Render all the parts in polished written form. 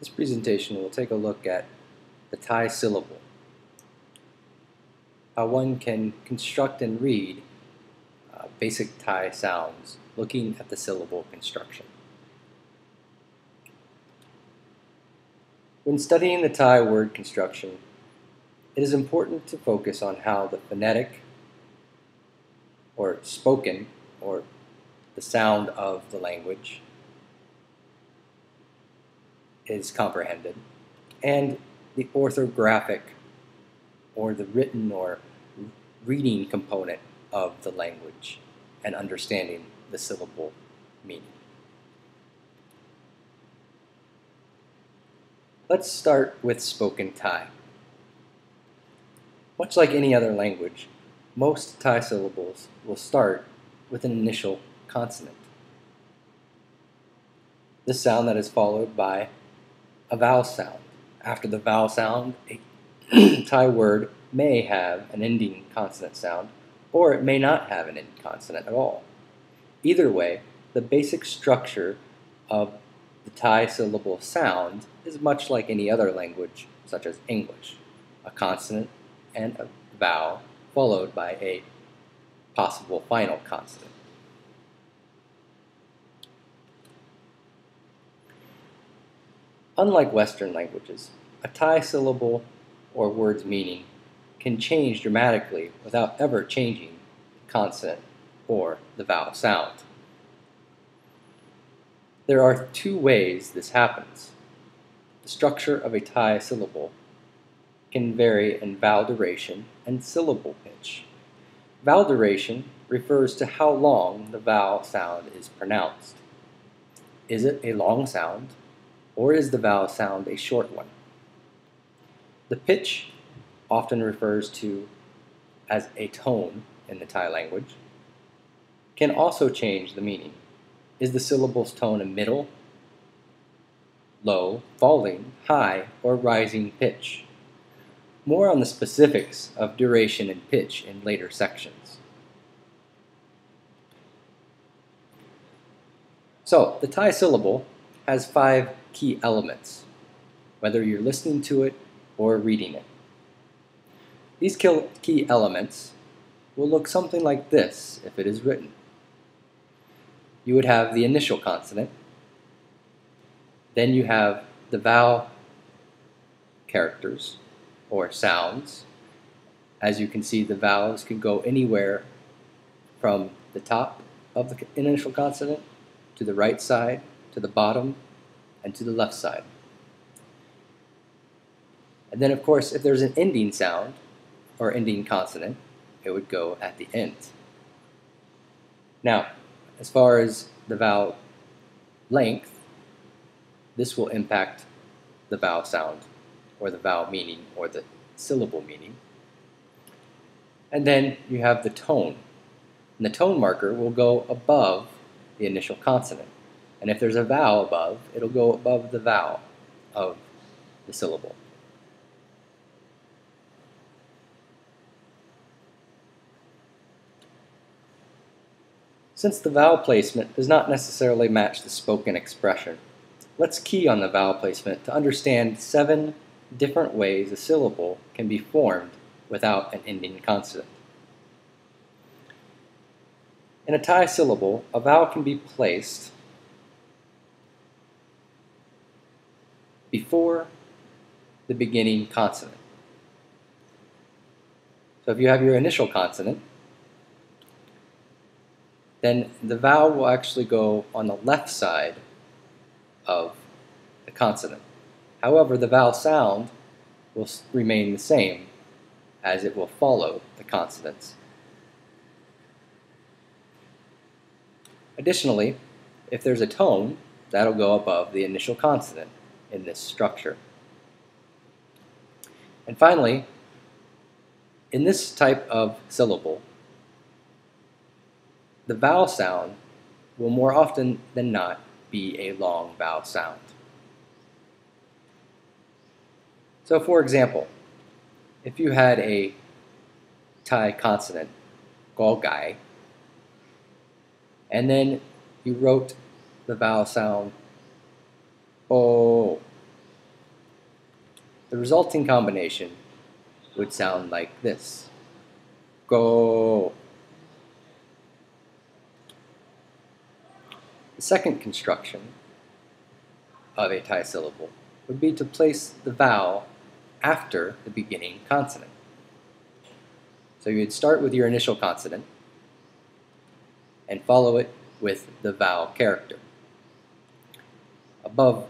This presentation will take a look at the Thai syllable, how one can construct and read basic Thai sounds looking at the syllable construction. When studying the Thai word construction, it is important to focus on how the phonetic or spoken or the sound of the language is comprehended, and the orthographic or the written or reading component of the language and understanding the syllable meaning. Let's start with spoken Thai. Much like any other language, most Thai syllables will start with an initial consonant. This sound that is followed by a vowel sound. After the vowel sound, a Thai word may have an ending consonant sound, or it may not have an ending consonant at all. Either way, the basic structure of the Thai syllable sound is much like any other language, such as English: a consonant and a vowel, followed by a possible final consonant. Unlike Western languages, a Thai syllable or word's meaning can change dramatically without ever changing the consonant or the vowel sound. There are two ways this happens. The structure of a Thai syllable can vary in vowel duration and syllable pitch. Vowel duration refers to how long the vowel sound is pronounced. Is it a long sound, or is the vowel sound a short one? The pitch often refers to as a tone in the Thai language, can also change the meaning. Is the syllable's tone a middle, low, falling, high, or rising pitch? More on the specifics of duration and pitch in later sections. So, the Thai syllable has 5 key elements, whether you're listening to it or reading it. These key elements will look something like this if it is written. You would have the initial consonant, then you have the vowel characters or sounds. As you can see, the vowels can go anywhere from the top of the initial consonant to the right side, to the bottom, and to the left side. And then, of course, if there's an ending sound or ending consonant, it would go at the end. Now, as far as the vowel length, this will impact the vowel sound or the vowel meaning or the syllable meaning. And then you have the tone. And the tone marker will go above the initial consonant. And if there's a vowel above, it'll go above the vowel of the syllable. Since the vowel placement does not necessarily match the spoken expression, let's key on the vowel placement to understand 7 different ways a syllable can be formed without an ending consonant. In a Thai syllable, a vowel can be placed before the beginning consonant. So if you have your initial consonant, then the vowel will actually go on the left side of the consonant. However, the vowel sound will remain the same as it will follow the consonants. Additionally, if there's a tone, that'll go above the initial consonant in this structure. And finally, in this type of syllable, the vowel sound will more often than not be a long vowel sound. So for example, if you had a Thai consonant, golgai, and then you wrote the vowel sound o, The resulting combination would sound like this. Go. The second construction of a Thai syllable would be to place the vowel after the beginning consonant. So you'd start with your initial consonant and follow it with the vowel character. Above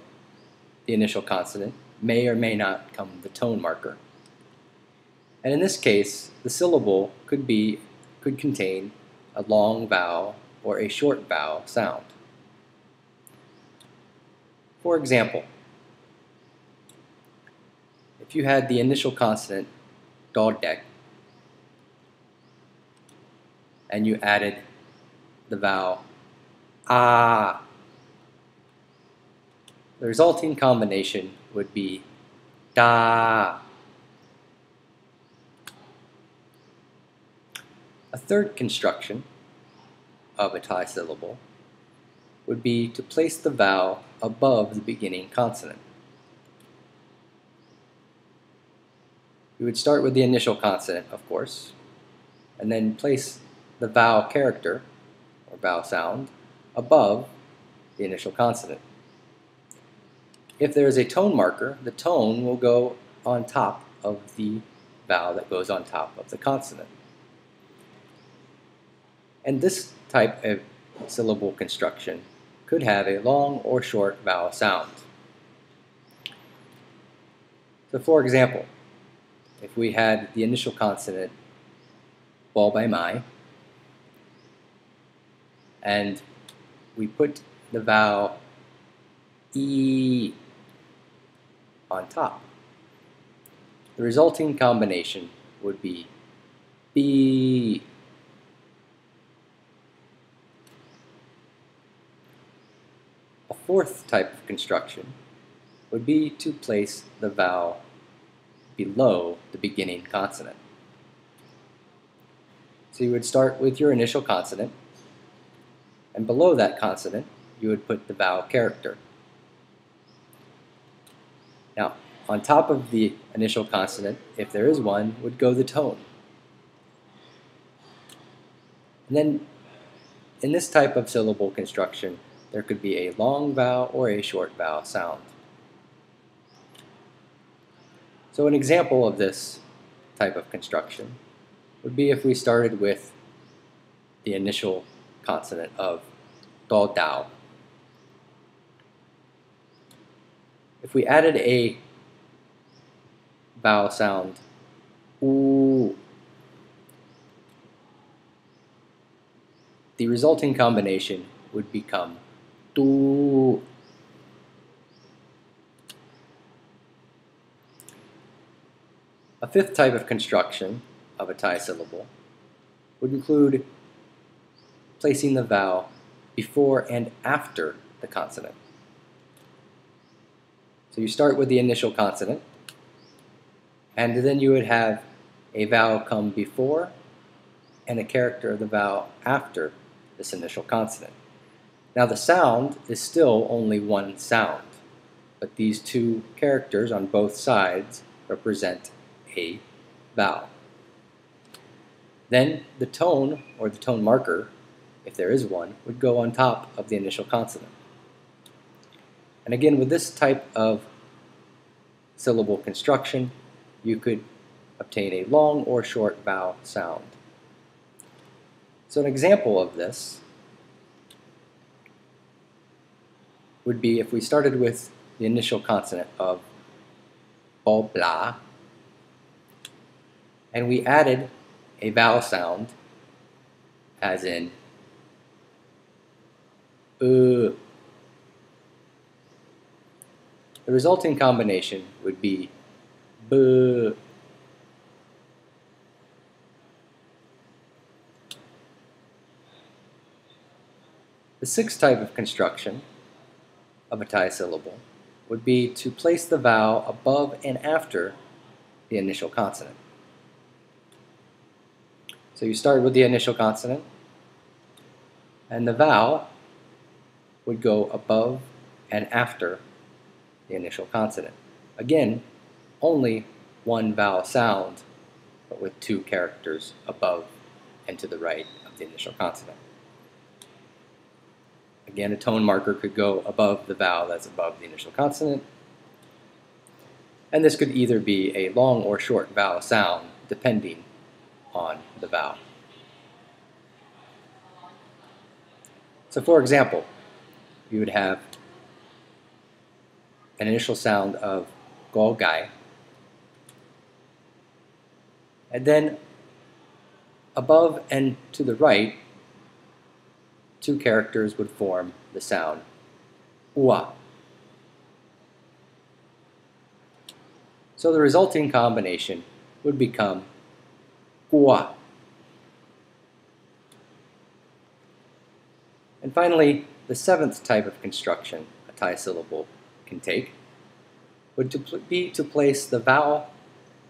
the initial consonant may or may not come the tone marker. And in this case, the syllable could contain a long vowel or a short vowel sound. For example, if you had the initial consonant dodek and you added the vowel ah, the resulting combination would be da. A third construction of a Thai syllable would be to place the vowel above the beginning consonant. You would start with the initial consonant, of course, and then place the vowel character, or vowel sound, above the initial consonant. If there is a tone marker, the tone will go on top of the vowel that goes on top of the consonant. And this type of syllable construction could have a long or short vowel sound. So for example, if we had the initial consonant ball by mai, and we put the vowel e on top, the resulting combination would be b. A fourth type of construction would be to place the vowel below the beginning consonant. So you would start with your initial consonant, and below that consonant you would put the vowel character. Now, on top of the initial consonant, if there is one, would go the tone. And then in this type of syllable construction, there could be a long vowel or a short vowel sound. So an example of this type of construction would be if we started with the initial consonant of do dao. If we added a vowel sound oo, the resulting combination would become tu. A fifth type of construction of a Thai syllable would include placing the vowel before and after the consonant. So you start with the initial consonant, and then you would have a vowel come before and a character of the vowel after this initial consonant. Now the sound is still only one sound, but these two characters on both sides represent a vowel. Then the tone, or the tone marker, if there is one, would go on top of the initial consonant. And again, with this type of syllable construction, you could obtain a long or short vowel sound. So an example of this would be if we started with the initial consonant of bo blah, and we added a vowel sound, as in the resulting combination would be b. The sixth type of construction of a Thai syllable would be to place the vowel above and after the initial consonant. So you start with the initial consonant, and the vowel would go above and after the initial consonant. Again, only one vowel sound, but with two characters above and to the right of the initial consonant. Again, a tone marker could go above the vowel that's above the initial consonant, and this could either be a long or short vowel sound, depending on the vowel. So for example, you would have an initial sound of golgai, and then above and to the right, two characters would form the sound ua. So the resulting combination would become gua. And finally, the seventh type of construction a Thai syllable can take would be to place the vowel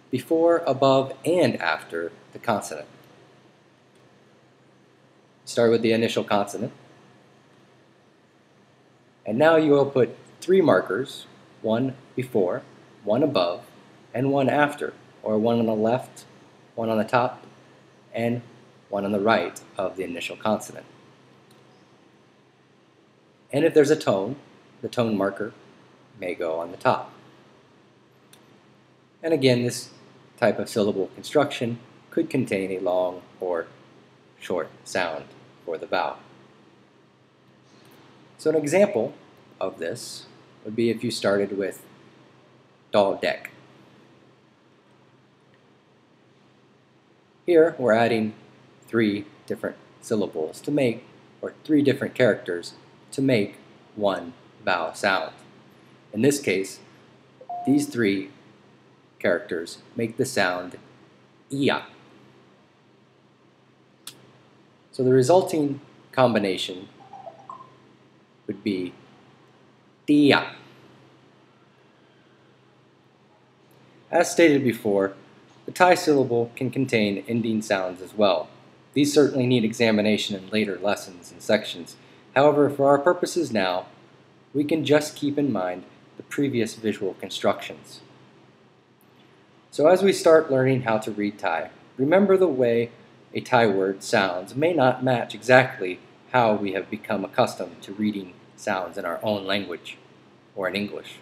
before, above, and after the consonant. Start with the initial consonant. And now you will put three markers, one before, one above, and one after, or one on the left, one on the top, and one on the right of the initial consonant. And if there's a tone, the tone marker may go on the top. And again, this type of syllable construction could contain a long or short sound for the vowel. So an example of this would be if you started with dal dek. Here we're adding three different syllables to make, or three different characters to make one vowel sound. In this case, these three characters make the sound iya. So the resulting combination would be tia. As stated before, the Thai syllable can contain ending sounds as well. These certainly need examination in later lessons and sections. However, for our purposes now, we can just keep in mind the previous visual constructions. So as we start learning how to read Thai, remember the way a Thai word sounds may not match exactly how we have become accustomed to reading sounds in our own language or in English.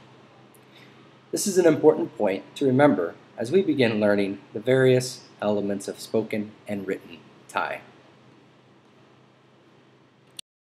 This is an important point to remember as we begin learning the various elements of spoken and written Thai.